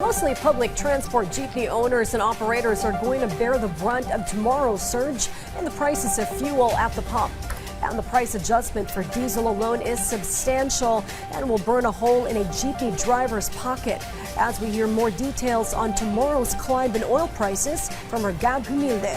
Mostly public transport jeepney owners and operators are going to bear the brunt of tomorrow's surge in the prices of fuel at the pump. And the price adjustment for diesel alone is substantial and will burn a hole in a jeepney driver's pocket. As we hear more details on tomorrow's climb in oil prices from our Gab Humilde.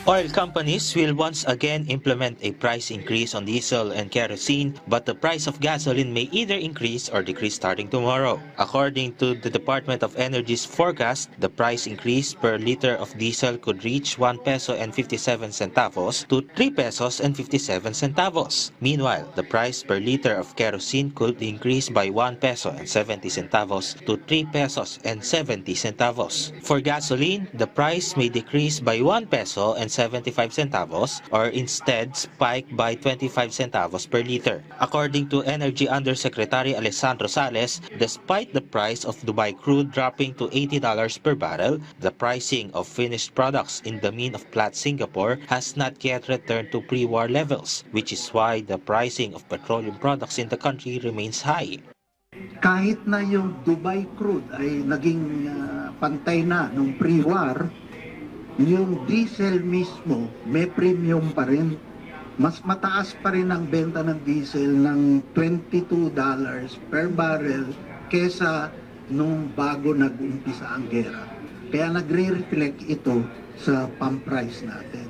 Oil companies will once again implement a price increase on diesel and kerosene, but the price of gasoline may either increase or decrease starting tomorrow. According to the Department of Energy's forecast, the price increase per liter of diesel could reach 1 peso and 57 centavos to 3 pesos and 57 centavos. Meanwhile, the price per liter of kerosene could increase by 1 peso and 70 centavos to 3 pesos and 70 centavos. For gasoline, the price may decrease by 1 peso and 75 centavos or instead spike by 25 centavos per liter. According to Energy Undersecretary Alessandro Sales, despite the price of Dubai crude dropping to $80 per barrel, the pricing of finished products in the Mine of Platte, Singapore has not yet returned to pre-war levels, which is why the pricing of petroleum products in the country remains high. Kahit na yung Dubai crude ay naging pantay na nung pre-war, yung diesel mismo may premium pa rin. Mas mataas pa rin ang benta ng diesel ng $22 per barrel kesa nung bago nag-umpisa ang gera. Kaya nagre-reflect ito sa pump price natin.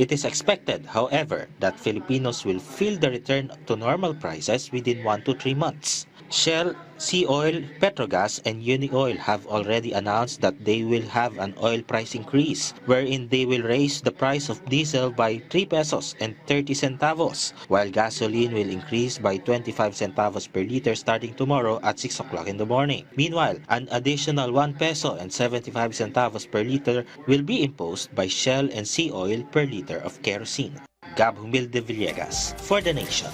It is expected, however, that Filipinos will feel the return to normal prices within 1 to 3 months. Shell, Sea Oil, Petrogas, and Unioil have already announced that they will have an oil price increase, wherein they will raise the price of diesel by 3 pesos and 30 centavos, while gasoline will increase by 25 centavos per liter starting tomorrow at 6 o'clock in the morning. Meanwhile, an additional 1 peso and 75 centavos per liter will be imposed by Shell and Sea Oil per liter of kerosene. Gab Humilde Villegas for The Nation.